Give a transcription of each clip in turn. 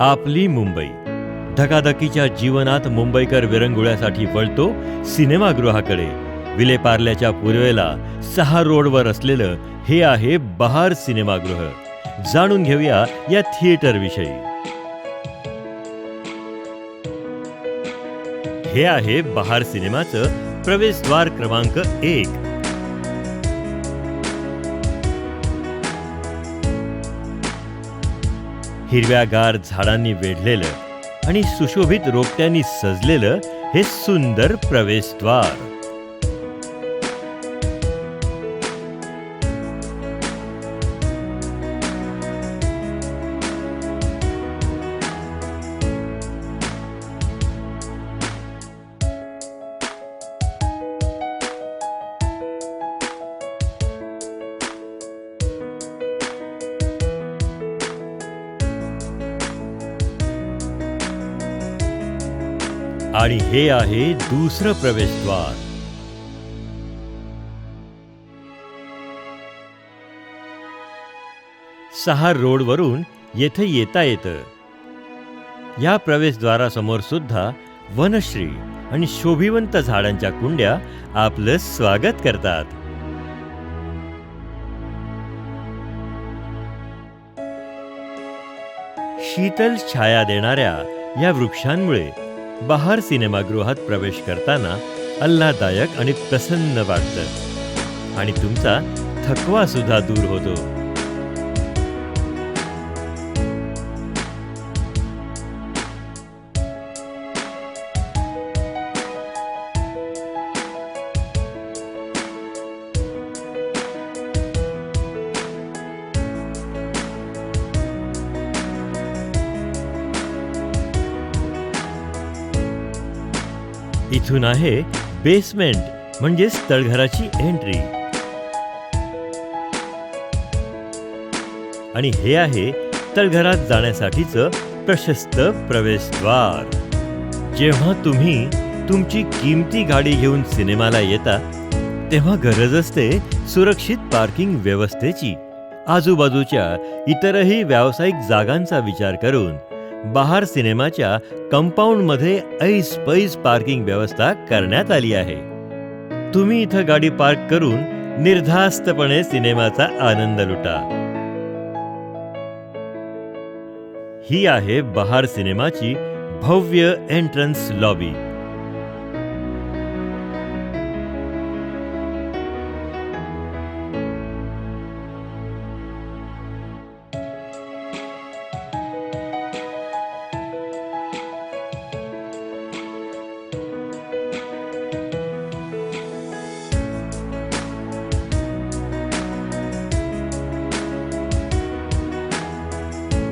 आपली मुंबई. धकाधकीच्या जीवनात मुंबईकर विरंगुळ्यासाठी वळतो सिनेमागृहाकडे. विलेपार्ल्याच्या पूर्वेला 6 रोडवर असलेलं हे आहे बहार सिनेमागृह. जाणून घेऊया या थिएटर विषयी. हे आहे बहार सिनेमाचं प्रवेशद्वार क्रमांक 1. हिरव्यागार झाडांनी वेढलेलं आणि सुशोभित रोपट्यांनी सजलेलं हे सुंदर प्रवेशद्वार. आणि हे आहे दुसरं प्रवेशद्वार. सहार रोडवरून येथे येता येतं. या प्रवेशद्वारासमोर सुद्धा वनश्री आणि शोभिवंत झाडांच्या कुंड्या आपलं स्वागत करतात. शीतल छाया देणाऱ्या या वृक्षांमुळे बहार सिनेमागृहात प्रवेश करताना आल्हाददायक आणि प्रसन्न वाटतं आणि तुमचा थकवा सुद्धा दूर होतो. इथून आहे बेसमेंट म्हणजे तळघराची एंट्री. आणि हे आहे तळघरात जाण्यासाठीचं प्रशस्त प्रवेशद्वार. जेव्हा तुम्ही तुमची किमती गाडी घेऊन सिनेमाला येता तेव्हा गरज असते सुरक्षित पार्किंग व्यवस्थेची. आजूबाजूच्या इतरही व्यावसायिक जागांचा विचार करून बहार सिनेमाच्या कंपाऊंडमध्ये ऐसपैस पार्किंग व्यवस्था करण्यात आली आहे. तुम्ही इथं गाडी पार्क करून निर्धास्तपणे सिनेमाचा आनंद लुटा. ही आहे बहार सिनेमाची भव्य एंट्रन्स लॉबी.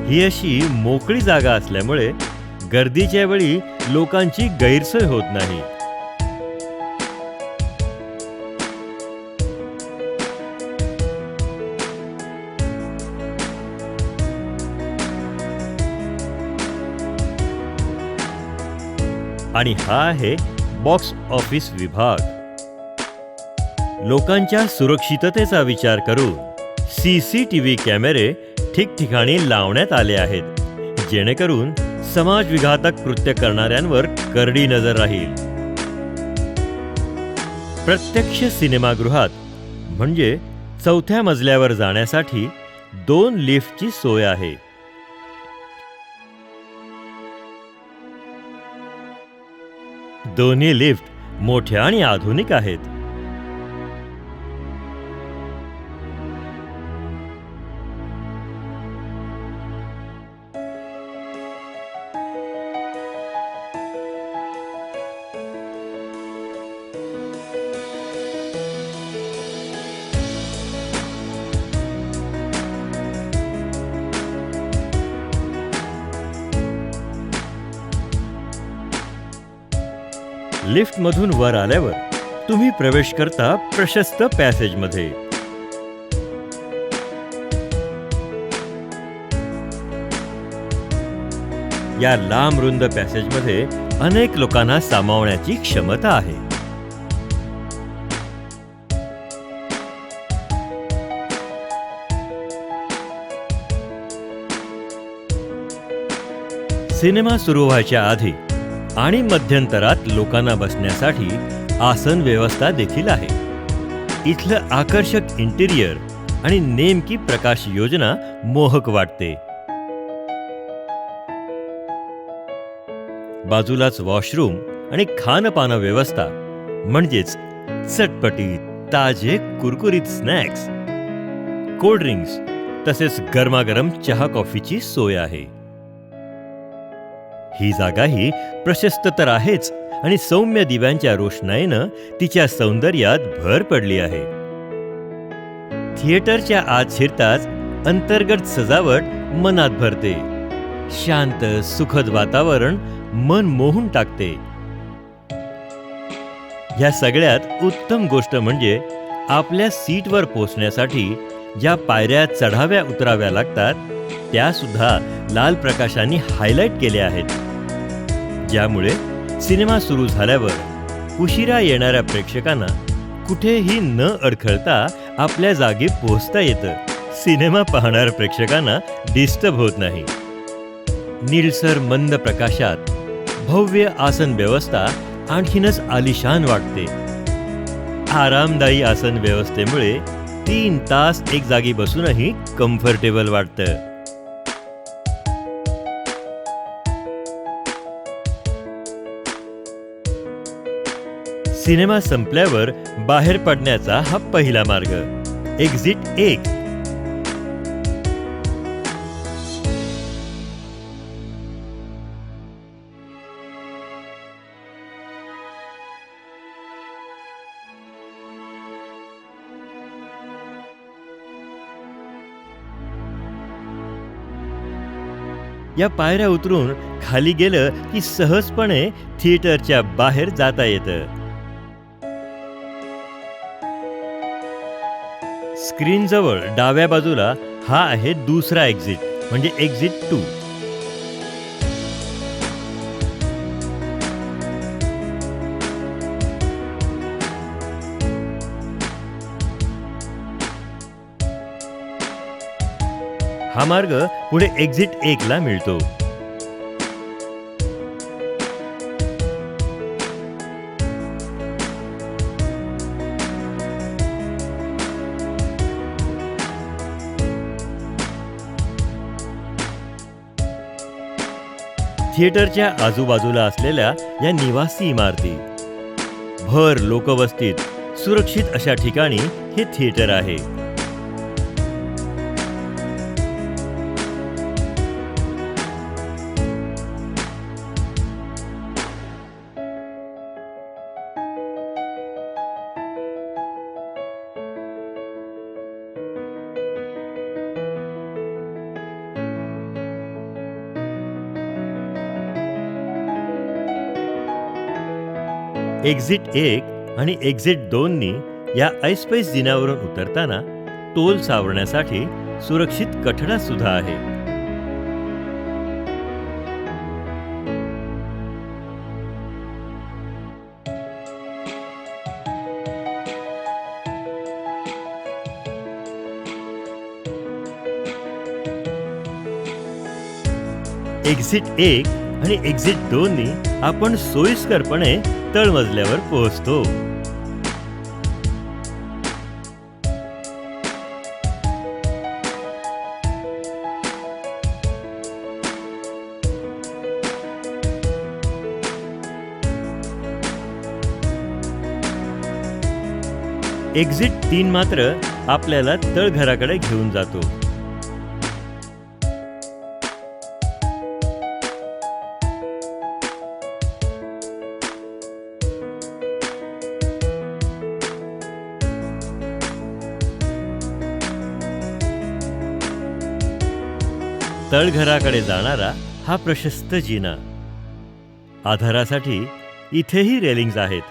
ही अशी मोकळी जागा असल्यामुळे गर्दीच्या वेळी लोकांची गैरसोय होत नाही. आणि हा आहे बॉक्स ऑफिस विभाग. लोकांच्या सुरक्षिततेचा विचार करून CCTV कॅमेरे ठिकठिकाणी लावण्यात आले आहेत, जेणेकरून समाजविघातक कृत्य करणाऱ्यांवर करडी नजर राहील. प्रत्यक्ष सिनेमागृहात म्हणजे 4थ्या मजल्यावर जाण्यासाठी 2 लिफ्टची सोय आहे. दोन्ही लिफ्ट मोठ्या आणि आधुनिक आहेत. लिफ्टमधून वर आल्यावर तुम्ही प्रवेश करता प्रशस्त पॅसेजमध्ये. या लांब रुंद पॅसेजमध्ये अनेक लोकांना सामावण्याची क्षमता आहे. सिनेमा सुरू व्हायच्या आधी आणि मध्यंतरात लोकांना बसण्यासाठी आसन व्यवस्था देखील आहे. इथलं आकर्षक इंटिरियर आणि नेमकी प्रकाश योजना मोहक वाटते. बाजूलाच वॉशरूम आणि खानपान व्यवस्था म्हणजेच चटपटीत ताजे कुरकुरीत स्नॅक्स, कोल्ड ड्रिंक्स तसेच गरमागरम चहा कॉफीची सोय आहे. ही जागाही प्रशस्त तर आहेच आणि सौम्य दिव्यांच्या रोषणाईनं तिच्या सौंदर्यात भर पडली आहे. थिएटरच्या आत शिरताच अंतर्गत सजावट मनात भरते. शांत सुखद वातावरण मन मोहून टाकते. या सगळ्यात उत्तम गोष्ट म्हणजे आपल्या सीटवर पोहोचण्यासाठी ज्या पायऱ्या चढाव्या उतराव्या लागतात त्या सुद्धा लाल प्रकाशाने हायलाइट केल्या आहेत, ज्यामुळे सिनेमा सुरू झाल्यावर उशिरा येणाऱ्या प्रेक्षकांना कुठेही न अडखळता आपल्या जागी पोहोचता येतं. सिनेमा पाहणाऱ्या प्रेक्षकांना डिस्टर्ब होत नाही. निळसर मंद प्रकाशात भव्य आसन व्यवस्था आणखीनच आलिशान वाटते. आरामदायी आसन व्यवस्थेमुळे 3 तास एक जागी बसूनही कम्फर्टेबल वाटतं. सिनेमा संपल्यावर बाहेर पडण्याचा हा पहिला मार्ग, एक्झिट 1. या पायऱ्या उतरून खाली गेलं की सहजपणे थिएटरच्या बाहेर जाता येतं. स्क्रीनजवळ डाव्या बाजूला हा आहे दुसरा एक्झिट म्हणजे एक्झिट 2. हा मार्ग पुढे एक्झिट 1 ला मिळतो. थिएटरच्या आजूबाजूला असलेल्या या निवासी इमारती, भर लोकवस्तीत सुरक्षित अशा ठिकाणी हे थिएटर आहे. एक्झिट 1 आणि एक्झिट 2 नी या ऐसपैस जिन्यावरून उतरताना तोल सावरण्यासाठी सुरक्षित कठडा सुद्धा आहे. एक्झिट 1 आणि एक्झिट 2 नी आपण सोयीस्करपणे तळमजल्यावर पोहोचतो. एक्झिट 3 मात्र आपल्याला तळघराकडे घेऊन जातो. तळघराकडे जाणारा हा प्रशस्त जिना, आधारासाठी इथेही रेलिंग्ज आहेत.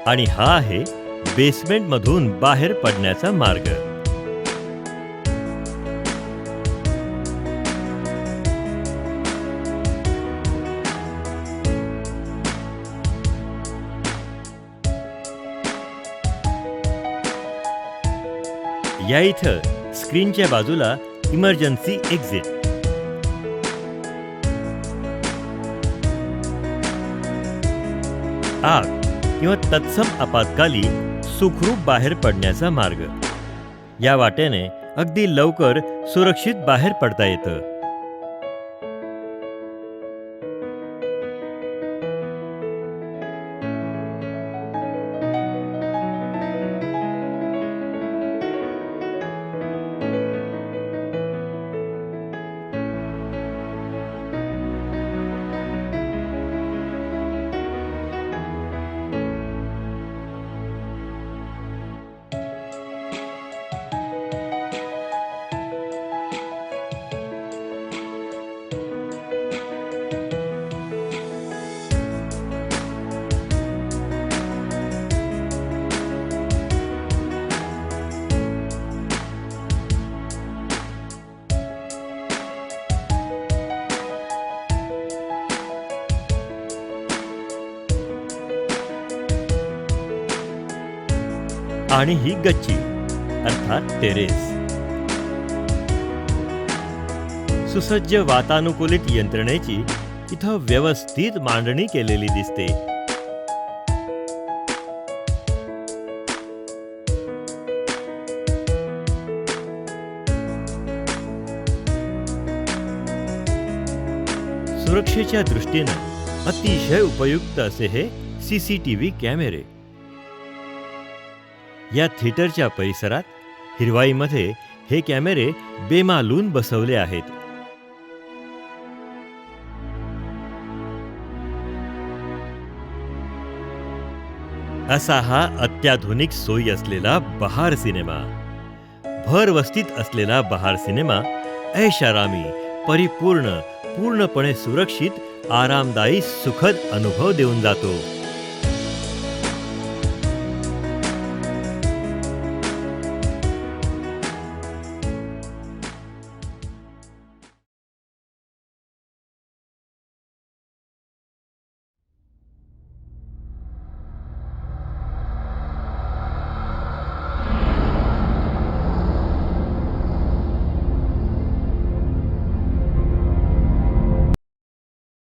आणि हा आहे बेसमेंटमधून बाहेर पडण्याचा मार्ग. या इथं स्क्रीनच्या बाजूला इमर्जन्सी एक्झिट, आग किंवा तत्सम आपत्काली सुखरूप बाहेर पडण्याचा मार्ग. या वाटेने अगदी लवकर सुरक्षित बाहेर पडता येतं. आणि ही गच्ची अर्थात टेरेस. सुसज्ज वातानुकूलित यंत्रणेची इथं व्यवस्थित मांडणी केलेली दिसते. सुरक्षेच्या दृष्टीनं अतिशय उपयुक्त असे हे CCTV कॅमेरे. या थिएटरच्या परिसरात हिरवाईमध्ये हे कॅमेरे बेमालून बसवले आहेत. असा हा अत्याधुनिक सोयी असलेला बहार सिनेमा. भर वस्तीत असलेला बहार सिनेमा ऐषारामी, परिपूर्ण, पूर्णपणे सुरक्षित, आरामदायी, सुखद अनुभव देऊन जातो.